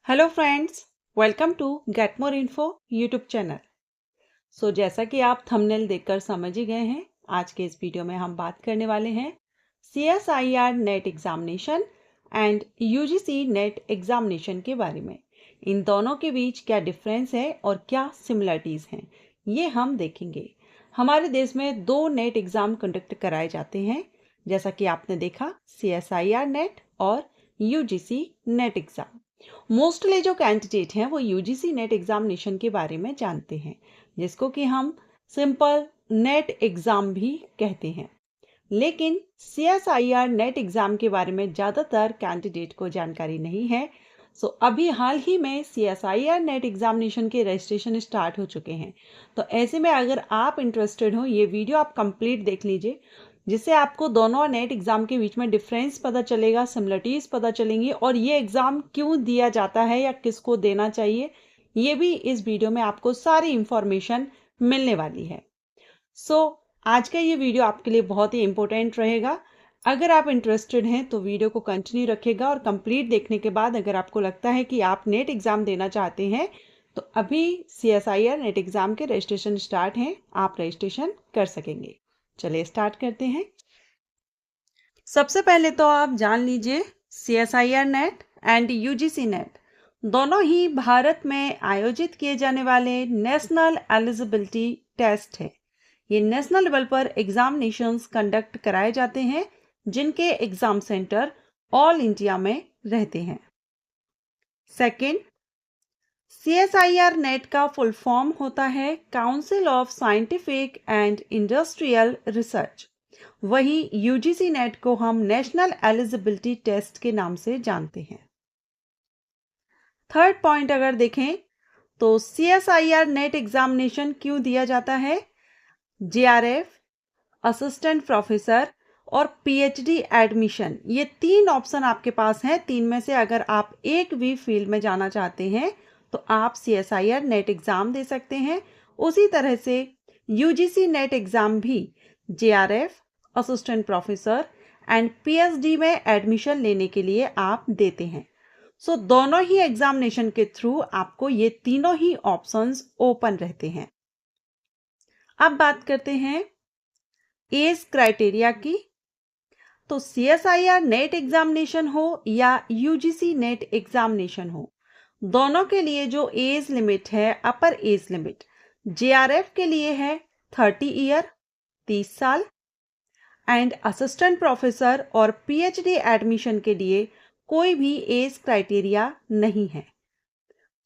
Hello friends, welcome to get more info YouTube channel. जैसा कि आप थंबनेल देखकर समझ ही गए हैं, आज के इस वीडियो में हम बात करने वाले हैं CSIR NET examination and UGC NET examination के बारे में। इन दोनों के बीच क्या डिफरेंस है और क्या सिमिलरिटीज़ हैं, ये हम देखेंगे। हमारे देश में दो नेट एग्ज़ाम कंडक्ट कराए जाते हैं, जैसा कि आपने देखा CSIR नेट और UGC नेट एग्ज़ाम। मोस्टली जो कैंडिडेट हैं वो यूजीसी नेट एग्जामिनेशन के बारे में जानते हैं, जिसको कि हम सिंपल नेट एग्जाम भी कहते हैं। लेकिन CSIR नेट एग्जाम के बारे में ज़्यादातर कैंडिडेट को जानकारी नहीं है। अभी हाल ही में CSIR नेट एग्जामिनेशन के रजिस्ट्रेशन स्टार्ट हो चुके हैं। तो ऐसे में अगर आप इंटरेस्टेड हो, ये वीडियो आप कंप्लीट देख लीजिए, जिससे आपको दोनों नेट एग्जाम के बीच में डिफरेंस पता चलेगा, सिमिलरिटीज पता चलेंगी और ये एग्जाम क्यों दिया जाता है या किसको देना चाहिए, ये भी इस वीडियो में आपको सारी इंफॉर्मेशन मिलने वाली है। आज का ये वीडियो आपके लिए बहुत ही इंपॉर्टेंट रहेगा। अगर आप इंटरेस्टेड हैं तो वीडियो को कंटिन्यू रखिएगा और कंप्लीट देखने के बाद अगर आपको लगता है कि आप नेट एग्जाम देना चाहते हैं तो अभी CSIR नेट एग्जाम के रजिस्ट्रेशन स्टार्ट हैं, आप रजिस्ट्रेशन कर सकेंगे। चलिए स्टार्ट करते हैं। सबसे पहले तो आप जान लीजिए CSIR net and UGC net दोनों ही भारत में आयोजित किए जाने वाले नेशनल एलिजिबिलिटी टेस्ट है। ये नेशनल लेवल पर एग्जामिनेशंस कंडक्ट कराए जाते हैं, जिनके एग्जाम सेंटर ऑल इंडिया में रहते हैं। सेकंड, CSIR नेट का फुल फॉर्म होता है council of scientific and industrial research. वहीं UGC नेट को हम नेशनल एलिजिबिलिटी टेस्ट के नाम से जानते हैं। थर्ड पॉइंट अगर देखें तो CSIR नेट एग्जामिनेशन क्यों दिया जाता है? JRF, असिस्टेंट प्रोफेसर और PhD एडमिशन, ये तीन ऑप्शन आपके पास हैं। तीन में से अगर आप एक भी फील्ड में जाना चाहते हैं तो आप CSIR नेट एग्जाम दे सकते हैं। उसी तरह से UGC नेट एग्जाम भी JRF, assistant professor and PhD में एडमिशन लेने के लिए आप देते हैं। दोनों ही एग्जामिनेशन के थ्रू आपको ये तीनों ही ऑप्शंस ओपन रहते हैं। अब बात करते हैं एज क्राइटेरिया की। तो CSIR नेट एग्जामिनेशन हो या UGC नेट एग्जामिनेशन हो, दोनों के लिए जो एज लिमिट है, अपर एज लिमिट JRF के लिए है 30 ईयर, 30 साल, एंड असिस्टेंट प्रोफेसर और PhD एडमिशन के लिए कोई भी एज क्राइटेरिया नहीं है।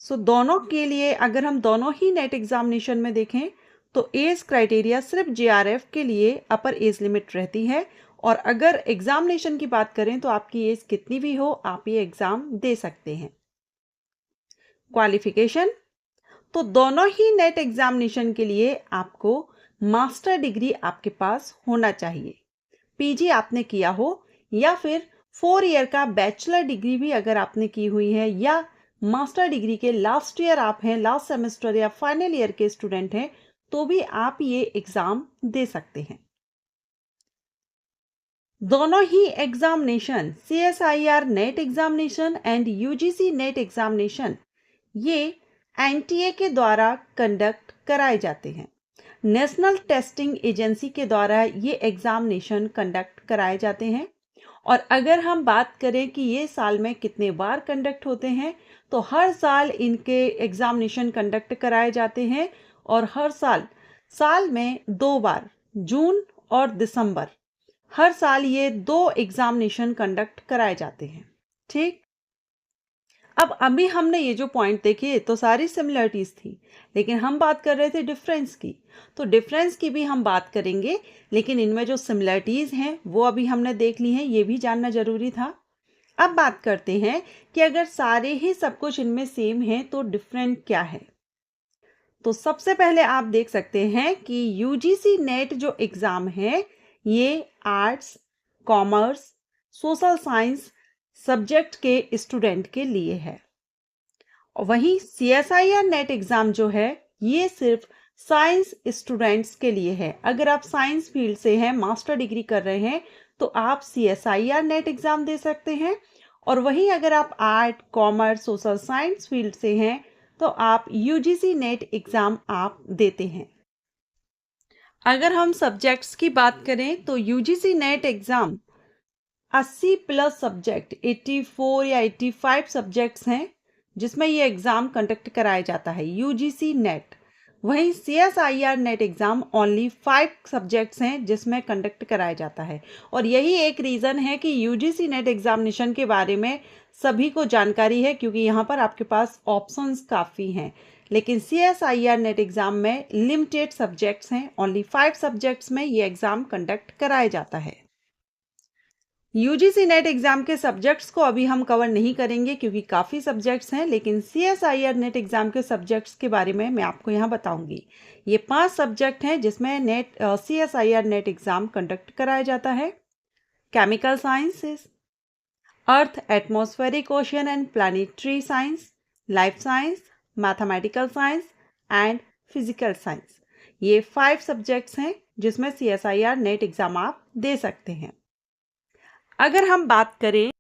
दोनों के लिए अगर हम दोनों ही नेट एग्जामिनेशन में देखें तो एज क्राइटेरिया सिर्फ JRF के लिए अपर एज लिमिट रहती है, और अगर एग्जामिनेशन की बात करें तो आपकी एज कितनी भी हो, आप ये एग्जाम दे सकते हैं। क्वालिफिकेशन, तो दोनों ही नेट एग्जामिनेशन के लिए आपको मास्टर डिग्री आपके पास होना चाहिए। PG आपने किया हो या फिर 4 ईयर का बैचलर डिग्री भी अगर आपने की हुई है, या मास्टर डिग्री के लास्ट ईयर आप हैं, लास्ट सेमेस्टर या फाइनल ईयर के स्टूडेंट हैं, तो भी आप ये एग्जाम दे सकते हैं। दोनों ही examination CSIR NET examination and UGC NET examination ये NTA के द्वारा कंडक्ट कराए जाते हैं। नेशनल टेस्टिंग एजेंसी के द्वारा ये एग्जामिनेशन कंडक्ट कराए जाते हैं। और अगर हम बात करें कि ये साल में कितने बार कंडक्ट होते हैं, तो हर साल इनके एग्जामिनेशन कंडक्ट कराए जाते हैं, और हर साल में 2 बार, जून और दिसंबर, हर साल ये 2 एग्जामिनेशन कंडक्ट कराए जाते हैं। ठीक, अब अभी हमने ये जो पॉइंट देखे तो सारी सिमिलरिटीज थी, लेकिन हम बात कर रहे थे डिफरेंस की। तो डिफरेंस की भी हम बात करेंगे, लेकिन इनमें जो सिमिलरिटीज हैं वो अभी हमने देख ली हैं, ये भी जानना जरूरी था। अब बात करते हैं कि अगर सारे ही सब कुछ इनमें सेम है तो डिफरेंट क्या है। तो सबसे पहले आप देख सकते हैं कि UGC नेट जो एग्जाम है ये arts, commerce, social science subject के स्टूडेंट के लिए है। वहीं CSIR नेट एग्जाम जो है ये सिर्फ साइंस स्टूडेंट्स के लिए है। अगर आप साइंस फील्ड से हैं, मास्टर डिग्री कर रहे हैं, तो आप CSIR नेट एग्जाम दे सकते हैं। और वहीं अगर आप art, commerce, social science field से हैं तो आप यूजीसी नेट एग्ज़ाम आप देते हैं। अगर हम सब्जेक्ट्स की बात करें तो UGC net exam 80 plus subject 84 या 85 सब्जेक्ट्स हैं जिसमें ये एग्ज़ाम कंडक्ट कराया जाता है यूजीसी नेट। वहीं CSIR net exam only 5 subjects हैं जिसमें कंडक्ट कराया जाता है। और यही एक रीज़न है कि यूजीसी नेट एग्ज़ामिनेशन के बारे में सभी को जानकारी है, क्योंकि यहाँ पर आपके पास ऑप्शंस काफ़ी हैं। लेकिन सीएसआईआर नेट एग्ज़ाम में लिमिटेड सब्जेक्ट्स हैं, ओनली 5 सब्जेक्ट्स में ये एग्ज़ाम कंडक्ट कराया जाता है। यूजीसी नेट एग्ज़ाम के सब्जेक्ट्स को अभी हम कवर नहीं करेंगे क्योंकि काफ़ी सब्जेक्ट्स हैं, लेकिन सीएसआईआर नेट एग्ज़ाम के सब्जेक्ट्स के बारे में मैं आपको यहाँ बताऊंगी। ये 5 सब्जेक्ट हैं जिसमें सीएसआईआर नेट एग्ज़ाम कंडक्ट कराया जाता है। Chemical sciences, earth, atmospheric, ocean and planetary science, life science, mathematical science and physical science. ये 5 सब्जेक्ट्स हैं जिसमें सीएसआईआर नेट एग्ज़ाम आप दे सकते हैं। अगर हम बात करें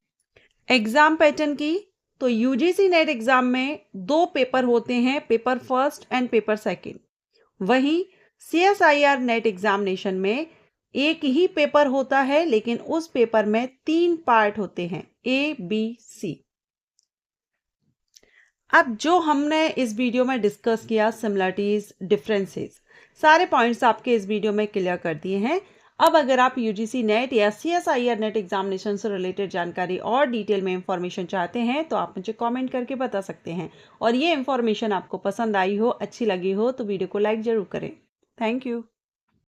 एग्ज़ाम पैटर्न की तो यूजीसी नेट एग्ज़ाम में 2 पेपर होते हैं, paper first and paper second. वहीं सीएसआईआर नेट एग्ज़ामिनेशन में एक ही पेपर होता है, लेकिन उस पेपर में 3 पार्ट होते हैं, ए, बी, सी। अब जो हमने इस वीडियो में डिस्कस किया, सिमिलरिटीज, डिफरेंसेस, सारे पॉइंट्स आपके इस वीडियो में क्लियर कर दिए हैं। अब अगर आप यूजीसी नेट या सीएसआईआर नेट एग्जामिनेशन से रिलेटेड जानकारी और डिटेल में इंफॉर्मेशन चाहते हैं तो आप मुझे कमेंट करके बता सकते हैं। और ये इंफॉर्मेशन आपको पसंद आई हो, अच्छी लगी हो तो वीडियो को लाइक ज़रूर करें। Thank you.